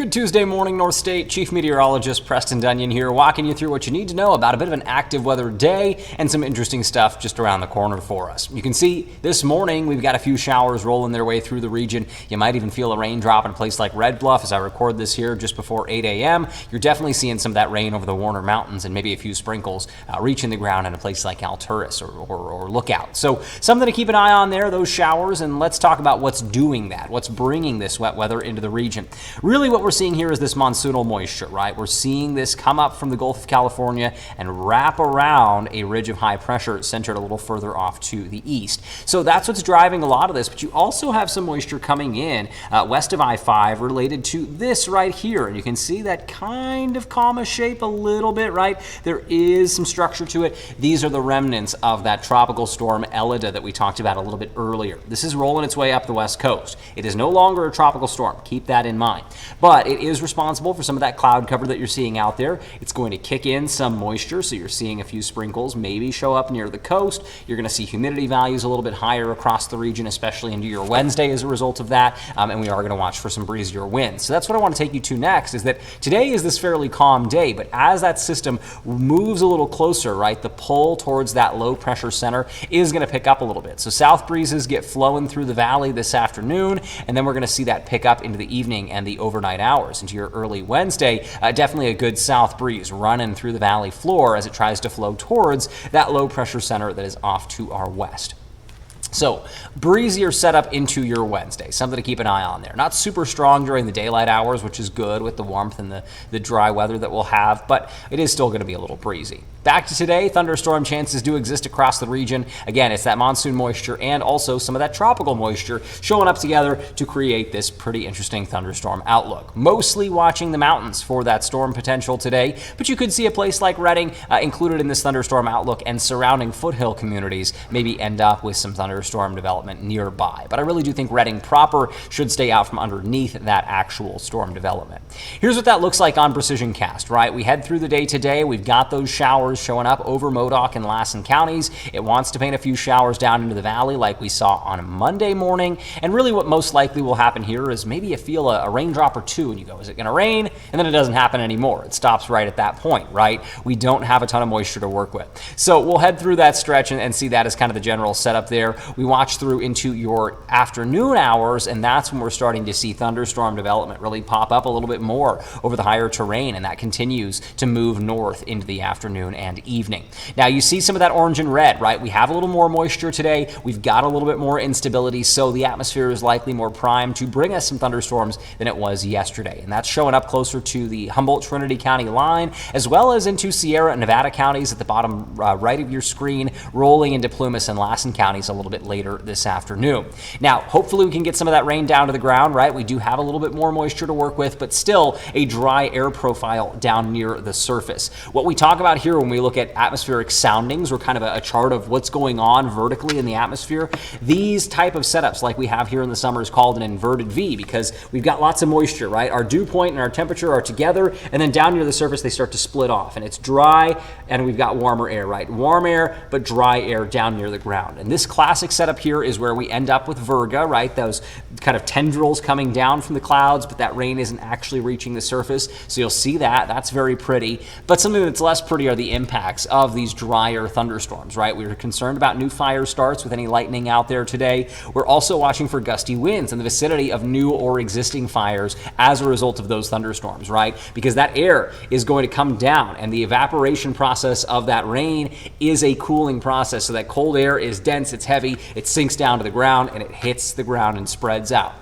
Good Tuesday morning, Northstate. Chief Meteorologist Preston Donion here, walking you through what you need to know about a bit of an active weather day and some interesting stuff just around the corner for us. You can see this morning we've got a few showers rolling their way through the region. You might even feel a raindrop in a place like Red Bluff as I record this here just before 8 a.m. You're definitely seeing some of that rain over the Warner Mountains and maybe a few sprinkles reaching the ground in a place like Alturas or Lookout. So something to keep an eye on there, those showers, and let's talk about what's doing that, what's bringing this wet weather into the region. Really what we're seeing here is this monsoonal moisture, right? We're seeing this come up from the Gulf of California and wrap around a ridge of high pressure centered a little further off to the east. So that's what's driving a lot of this, but you also have some moisture coming in west of I-5 related to this right here. And you can see that kind of comma shape a little bit, right? There is some structure to it. These are the remnants of that tropical storm Elida that we talked about a little bit earlier. This is rolling its way up the west coast. It is no longer a tropical storm. Keep that in mind. But it is responsible for some of that cloud cover that you're seeing out there. It's going to kick in some moisture, so you're seeing a few sprinkles maybe show up near the coast. You're going to see humidity values a little bit higher across the region, especially into your Wednesday as a result of that, and we are going to watch for some breezier winds. So that's what I want to take you to next, is that today is this fairly calm day, but as that system moves a little closer, right, the pull towards that low pressure center is going to pick up a little bit. So south breezes get flowing through the valley this afternoon, and then we're going to see that pick up into the evening and the overnight hours into your early Wednesday. Definitely a good south breeze running through the valley floor as it tries to flow towards that low pressure center that is off to our west. So, breezier setup into your Wednesday, something to keep an eye on there. Not super strong during the daylight hours, which is good with the warmth and the dry weather that we'll have, but it is still going to be a little breezy. Back to today, thunderstorm chances do exist across the region. Again, it's that monsoon moisture and also some of that tropical moisture showing up together to create this pretty interesting thunderstorm outlook. Mostly watching the mountains for that storm potential today, but you could see a place like Redding included in this thunderstorm outlook, and surrounding foothill communities maybe end up with some thunderstorm development nearby. But I really do think Redding proper should stay out from underneath that actual storm development. Here's what that looks like on precision cast, right? We head through the day today. We've got those showers showing up over Modoc and Lassen counties. It wants to paint a few showers down into the valley like we saw on Monday morning. And really what most likely will happen here is maybe you feel a raindrop or two and you go, is it going to rain? And then it doesn't happen anymore. It stops right at that point, right? We don't have a ton of moisture to work with. So we'll head through that stretch and see that as kind of the general setup there. We watch through into your afternoon hours, and that's when we're starting to see thunderstorm development really pop up a little bit more over the higher terrain, and that continues to move north into the afternoon and evening. Now you see some of that orange and red, right? We have a little more moisture today. We've got a little bit more instability, so the atmosphere is likely more primed to bring us some thunderstorms than it was yesterday. And that's showing up closer to the Humboldt-Trinity County line, as well as into Sierra and Nevada counties at the bottom right of your screen, rolling into Plumas and Lassen counties a little bit later this afternoon. Now, hopefully we can get some of that rain down to the ground, right? We do have a little bit more moisture to work with, but still a dry air profile down near the surface. What we talk about here when we look at atmospheric soundings, or kind of a chart of what's going on vertically in the atmosphere, these type of setups like we have here in the summer is called an inverted V, because we've got lots of moisture, right? Our dew point and our temperature are together, and then down near the surface they start to split off, and it's dry, and we've got warmer air, right? Warm air, but dry air down near the ground. And this classic setup here is where we end up with virga, right? Those kind of tendrils coming down from the clouds, but that rain isn't actually reaching the surface. So you'll see that. That's very pretty. But something that's less pretty are the impacts of these drier thunderstorms, right? We were concerned about new fire starts with any lightning out there today. We're also watching for gusty winds in the vicinity of new or existing fires as a result of those thunderstorms, right? Because that air is going to come down, and the evaporation process of that rain is a cooling process. So that cold air is dense, it's heavy, it sinks down to the ground, and it hits the ground and spreads out.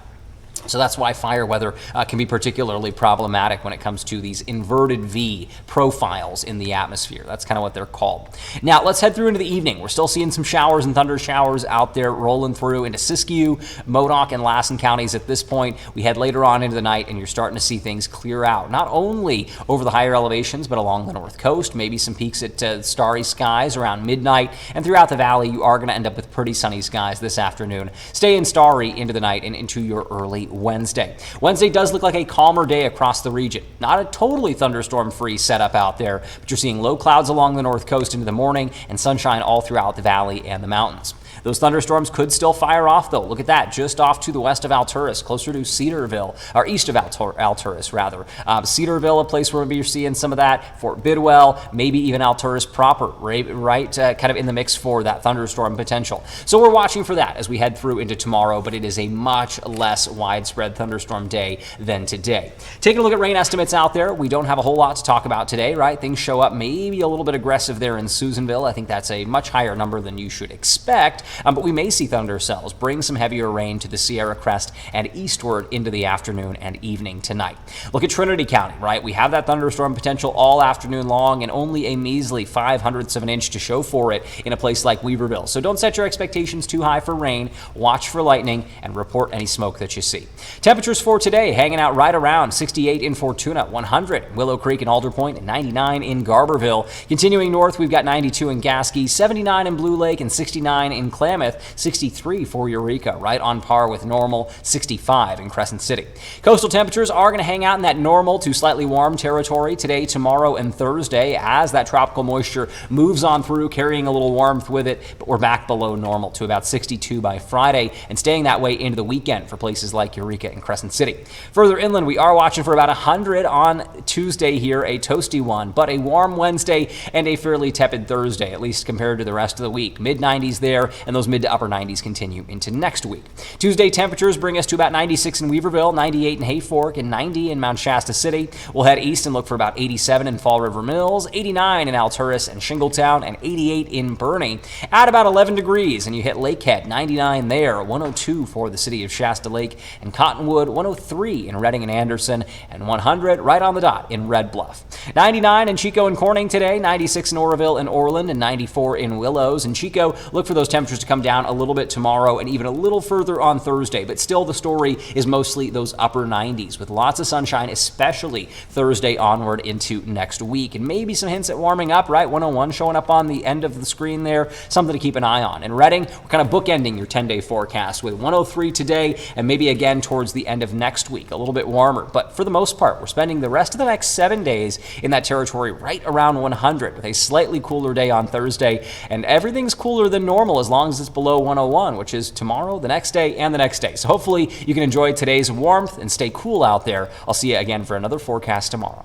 So that's why fire weather can be particularly problematic when it comes to these inverted V profiles in the atmosphere. That's kind of what they're called. Now let's head through into the evening. We're still seeing some showers and thunder showers out there rolling through into Siskiyou, Modoc, and Lassen counties at this point. We head later on into the night, and you're starting to see things clear out, not only over the higher elevations, but along the north coast. Maybe some peaks at starry skies around midnight, and throughout the valley you are going to end up with pretty sunny skies this afternoon, staying starry into the night and into your early Wednesday. Wednesday does look like a calmer day across the region. Not a totally thunderstorm-free setup out there, but you're seeing low clouds along the north coast into the morning and sunshine all throughout the valley and the mountains. Those thunderstorms could still fire off, though. Look at that, just off to the west of Alturas, closer to Cedarville, or east of Alturas, rather. Cedarville, a place where maybe you're seeing some of that. Fort Bidwell, maybe even Alturas proper, right kind of in the mix for that thunderstorm potential. So we're watching for that as we head through into tomorrow, but it is a much less widespread thunderstorm day than today. Taking a look at rain estimates out there, we don't have a whole lot to talk about today, right? Things show up maybe a little bit aggressive there in Susanville. I think that's a much higher number than you should expect, but we may see thunder cells bring some heavier rain to the Sierra Crest and eastward into the afternoon and evening tonight. Look at Trinity County, right? We have that thunderstorm potential all afternoon long and only a measly 0.05 of an inch to show for it in a place like Weaverville. So don't set your expectations too high for rain, watch for lightning, and report any smoke that you see. Temperatures for today hanging out right around 68 in Fortuna, 100 in Willow Creek and Alder Point, and 99 in Garberville. Continuing north, we've got 92 in Gasky, 79 in Blue Lake, and 69 in Klamath, 63 for Eureka, right on par with normal, 65 in Crescent City. Coastal temperatures are going to hang out in that normal to slightly warm territory today, tomorrow, and Thursday as that tropical moisture moves on through, carrying a little warmth with it, but we're back below normal to about 62 by Friday and staying that way into the weekend for places like Eureka and Crescent City. Further inland, we are watching for about 100 on Tuesday here, a toasty one, but a warm Wednesday and a fairly tepid Thursday, at least compared to the rest of the week. Mid-90s there, and those mid to upper 90s continue into next week. Tuesday temperatures bring us to about 96 in Weaverville, 98 in Hayfork, and 90 in Mount Shasta City. We'll head east and look for about 87 in Fall River Mills, 89 in Alturas and Shingletown, and 88 in Bernie. At about 11 degrees, and you hit Lakehead, 99 there, 102 for the city of Shasta Lake, and Cottonwood, 103 in Redding and Anderson, and 100 right on the dot in Red Bluff. 99 in Chico and Corning today, 96 in Oroville and Orland, and 94 in Willows. And Chico, look for those temperatures to come down a little bit tomorrow and even a little further on Thursday, but still the story is mostly those upper 90s with lots of sunshine, especially Thursday onward into next week. And maybe some hints at warming up, right? 101 showing up on the end of the screen there, something to keep an eye on. And Redding, we're kind of bookending your 10-day forecast with 103 today and maybe again towards the end of next week, a little bit warmer. But for the most part, we're spending the rest of the next 7 days in that territory right around 100 with a slightly cooler day on Thursday. And everything's cooler than normal as long as it's below 101, which is tomorrow, the next day, and the next day. So hopefully you can enjoy today's warmth and stay cool out there. I'll see you again for another forecast tomorrow.